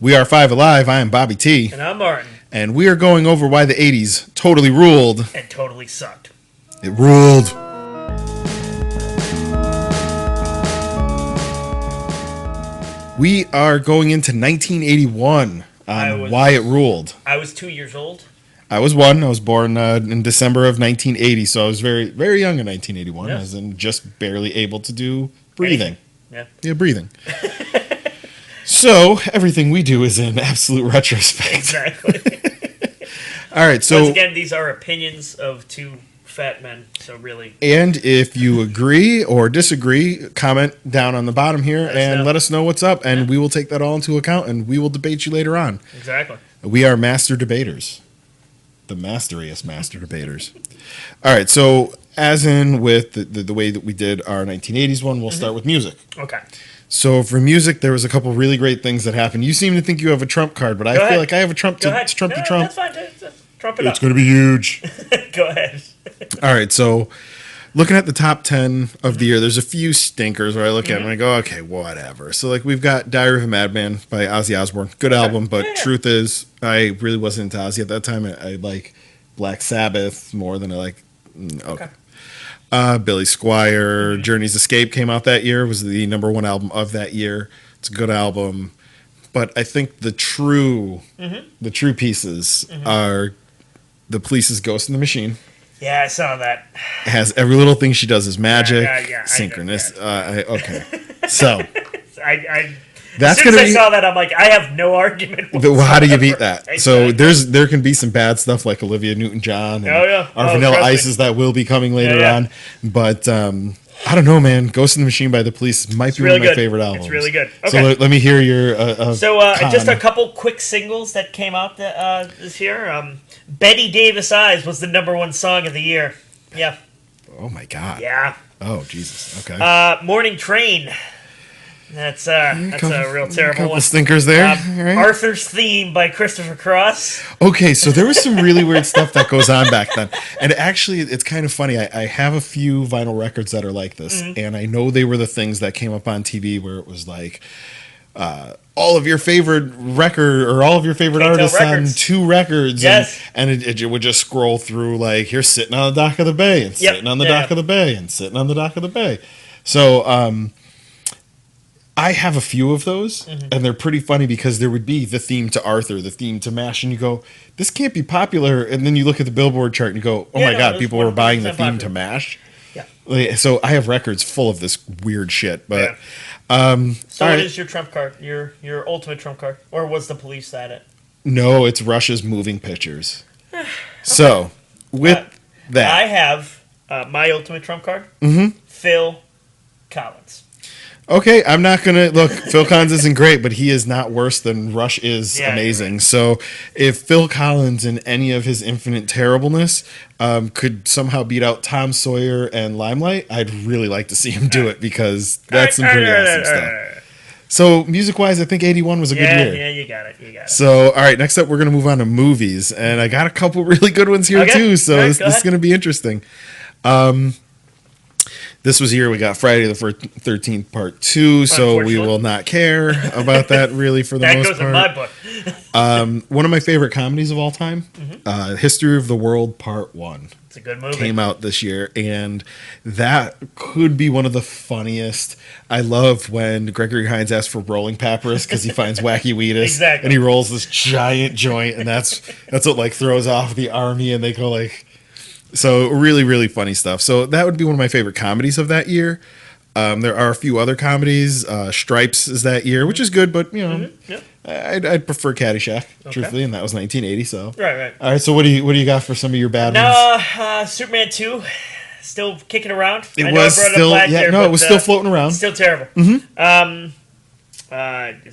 We are 5Alive. I am Bobby T. And I'm Martin. And we are going over why the 80s totally ruled. And totally sucked. It ruled. We are going into 1981 on why it ruled. I was 2 years old. I was one. I was born in December of 1980, so I was very, very young in 1981. I was just barely able to do breathing. Yeah, breathing. So everything we do is in absolute retrospect. Exactly. All right, so once again, these are opinions of two fat men. So really, and if you agree or disagree, comment down on the bottom here let us know what's up, and we will take that all into account, and we will debate you later on. Exactly. We are master debaters, the masteriest master debaters. All right, so as in with the way that we did our 1980s one, we'll start with music. Okay. So for music, there was a couple really great things that happened. You seem to think you have a Trump card, but I feel like I have a Trump to Trump. That's fine. Trump it up. It's going to be huge. Go ahead. All right, so looking at the top 10 of the year, there's a few stinkers where I look at them and I go, okay, whatever. So like we've got Diary of a Madman by Ozzy Osbourne. Good album, but truth is, I really wasn't into Ozzy at that time. I like Black Sabbath more than I like. Okay. Billy Squier, Journey's Escape came out that year, was the number one album of that year. It's a good album, but I think the true pieces are The Police's Ghost in the Machine. Yeah, I saw that. It has every little thing she does is magic, synchronous. Okay, so as soon as I saw that, I'm like, I have no argument. Well, how do you beat that? Exactly. So there can be some bad stuff like Olivia Newton John and our Vanilla Ices that will be coming later on. But I don't know, man. Ghost in the Machine by The Police might be one of my favorite albums. It's really good. Okay. So let me hear your just a couple quick singles that came out this year. Betty Davis Eyes was the number one song of the year. Yeah. Oh, my God. Yeah. Oh, Jesus. Okay. Morning Train. That's a real terrible one. Stinkers there. Right. Arthur's Theme by Christopher Cross. Okay, so there was some really weird stuff that goes on back then. And actually, it's kind of funny. I have a few vinyl records that are like this. And I know they were the things that came up on TV where it was like all of your favorite record or all of your favorite artists on two records. Yes. And it would just scroll through like, you're sitting on the dock of the bay and sitting on the dock of the bay and sitting on the dock of the bay. So, I have a few of those, and they're pretty funny because there would be the theme to Arthur, the theme to MASH, and you go, this can't be popular. And then you look at the Billboard chart and you go, oh my God, people were buying the theme to MASH. Yeah. So I have records full of this weird shit. But so what is your trump card? Your ultimate trump card, or was The Police at it? No, it's Rush's Moving Pictures. So with that, I have my ultimate trump card. Phil Collins. Okay, I'm not going to... Look, Phil Collins isn't great, but he is not worse than Rush is amazing. Right. So if Phil Collins in any of his infinite terribleness could somehow beat out Tom Sawyer and Limelight, I'd really like to see him do it because that's some pretty awesome stuff. So music-wise, I think 81 was a good year. Yeah, you got it. So, all right, next up, we're going to move on to movies. And I got a couple really good ones here, too. So this is going to be interesting. This was the year we got Friday the 13th Part 2, so we will not care about that really for the most part. That goes in my book. One of my favorite comedies of all time, History of the World Part 1. It's a good movie. Came out this year, and that could be one of the funniest. I love when Gregory Hines asks for rolling papyrus because he finds Wacky Wheatus, and he rolls this giant joint, and that's what like throws off the army, and they go like... So really, really funny stuff. So that would be one of my favorite comedies of that year. There are a few other comedies. Stripes is that year, which is good, but you know, I'd prefer Caddyshack, truthfully, and that was 1980. So right. All right. So what do you got for some of your bad ones? Superman 2, still kicking around. It was still floating around. Still terrible. Is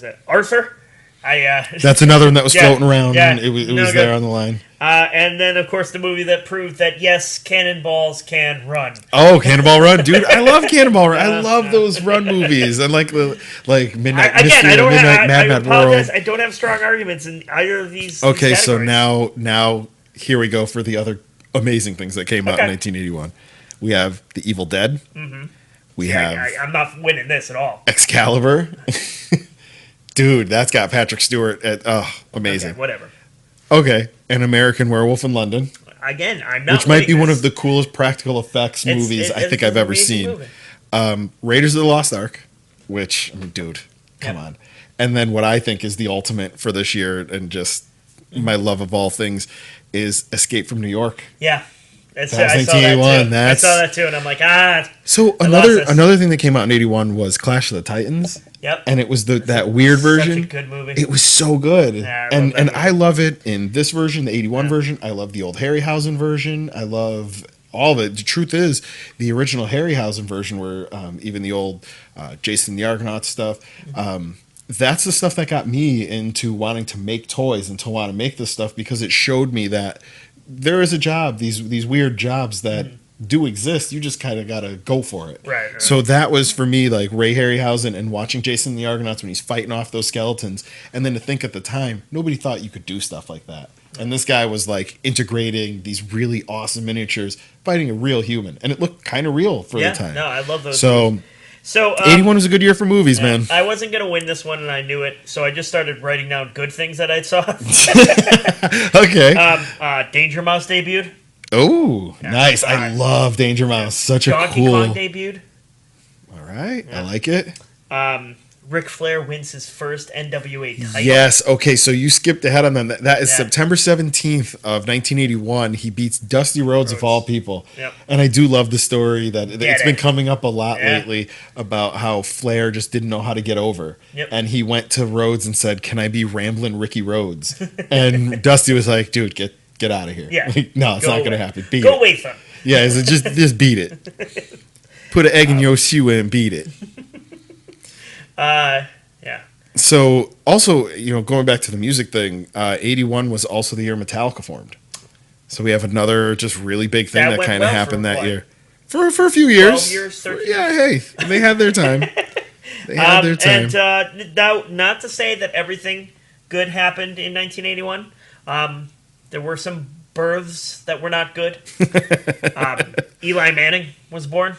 that Arthur? That's another one that was floating around. Yeah, it was there on the line. And then, of course, the movie that proved that, yes, cannonballs can run. Oh, Cannonball Run. Dude, I love Cannonball Run. I love those run movies. I like Midnight Mystery, Midnight Mad World. I don't have strong arguments in either of these Okay, these so now here we go for the other amazing things that came out in 1981. We have The Evil Dead. We have... I'm not winning this at all. Excalibur. Dude, that's got Patrick Stewart at, amazing. Okay, whatever. Okay, An American Werewolf in London. Again, I'm not. Which might be one of the coolest practical effects movies I think I've ever seen. Raiders of the Lost Ark, which, I mean, dude, come on. And then what I think is the ultimate for this year, and just my love of all things, is Escape from New York. Yeah. I saw that too. I saw that too, and I'm like, So another thing that came out in '81 was Clash of the Titans. Yep. And it was that weird version. Such a good movie. It was so good. Yeah, and I love it in this version, the '81 version. I love the old Harryhausen version. I love all of it. The truth is, the original Harryhausen version, where even the old Jason the Argonaut stuff, that's the stuff that got me into wanting to make toys and to want to make this stuff, because it showed me that there is a job, these weird jobs that do exist. You just kind of got to go for it. Right. So that was for me like Ray Harryhausen and watching Jason the Argonauts when he's fighting off those skeletons. And then to think at the time, nobody thought you could do stuff like that. And this guy was like integrating these really awesome miniatures, fighting a real human. And it looked kind of real for the time. No, I love those. So 81 was a good year for movies, man. I wasn't going to win this one, and I knew it, so I just started writing down good things that I saw. Okay. Danger Mouse debuted. Oh, nice. I love Danger Mouse. Such a Donkey cool... Kong debuted. All right. I like it. Ric Flair wins his first NWA title. Yes. Okay, so you skipped ahead on that. That is September 17th of 1981. He beats Dusty Rhodes of all people. Yep. And I do love the story that it's been coming up a lot lately about how Flair just didn't know how to get over. Yep. And he went to Rhodes and said, "Can I be Ramblin' Ricky Rhodes?" And Dusty was like, "Dude, get out of here." Yeah. Like, no, it's not going to happen. Beat Go it. away, son. Yeah, just beat it. Put an egg in your shoe and beat it. Yeah. So, also, going back to the music thing, 81 was also the year Metallica formed. So we have another just really big thing that kind of happened that year. For a few years. 12 years, 13 years. Yeah, hey, they had their time. They had their time. And now, not to say that everything good happened in 1981. There were some births that were not good. Eli Manning was born.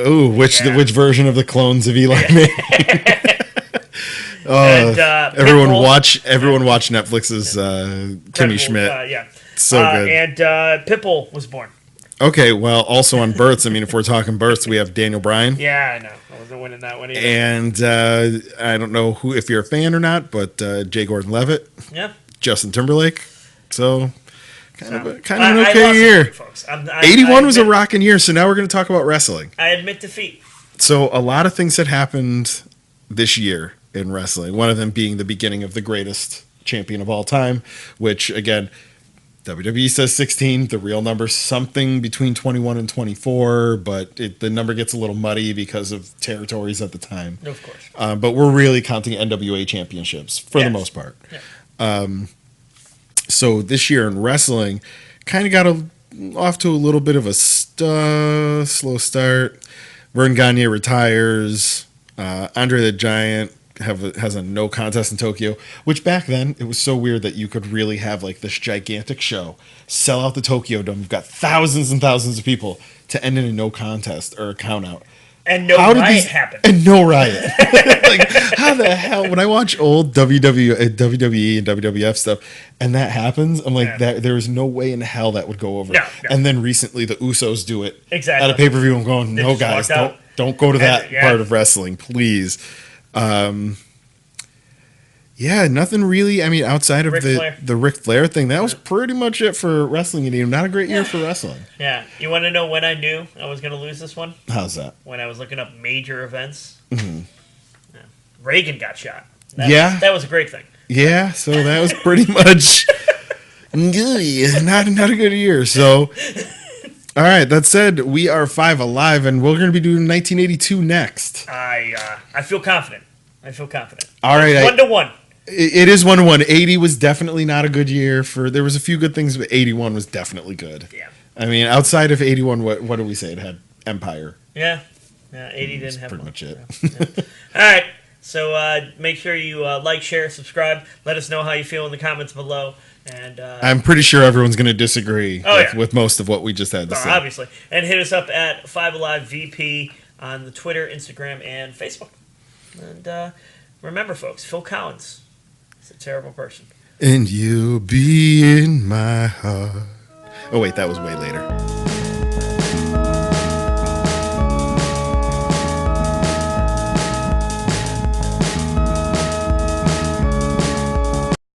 Oh, which version of the clones of Eli Manning? Everyone watch Netflix's Kimmy Schmidt. So good. And Pitbull was born. Okay, well, also on births. I mean, if we're talking births, we have Daniel Bryan. Yeah, I know. I wasn't winning that one either. And I don't know if you're a fan or not, but Jay Gordon-Levitt. Yeah. Justin Timberlake. So kind of an okay year. Folks. 81 was a rocking year. So now we're going to talk about wrestling. I admit defeat. So a lot of things that happened this year in wrestling. One of them being the beginning of the greatest champion of all time, which again, WWE says 16. The real number's something between 21 and 24, but the number gets a little muddy because of territories at the time. Of course. But we're really counting NWA championships for the most part. Yeah. So this year in wrestling, kind of got off to a little bit of a slow start. Vern Gagne retires. Andre the Giant has a no contest in Tokyo, which back then it was so weird that you could really have like this gigantic show, sell out the Tokyo Dome. You've got thousands and thousands of people to end in a no contest or a count out. And no riot happened. And no riot. Like, how the hell? When I watch old WWE and WWF stuff and that happens, I'm like, there is no way in hell that would go over. No. And then recently the Usos do it at a pay-per-view. I'm going, no, guys, don't go to that part of wrestling, please. Nothing really. I mean, outside of the Ric Flair thing, that was pretty much it for wrestling. Not a great year for wrestling. Yeah. You want to know when I knew I was going to lose this one? How's that? When I was looking up major events. Mm-hmm. Yeah. Reagan got shot. That was a great thing. Yeah, so that was pretty much not a good year. So, all right, that said, we are 5Alive, and we're going to be doing 1982 next. I feel confident. All right. 1-1. It is 1-1. 80 was definitely not a good year. There was a few good things, but 81 was definitely good. Yeah. I mean, outside of 81, what do we say? It had Empire. Yeah. 80 didn't have pretty much it. Yeah. All right. So make sure you like, share, subscribe. Let us know how you feel in the comments below. And I'm pretty sure everyone's going to disagree with most of what we just had to say. Obviously. And hit us up at 5Alive VP on the Twitter, Instagram, and Facebook. And remember, folks, Phil Collins is a terrible person. And you'll be in my heart. Oh, wait, that was way later.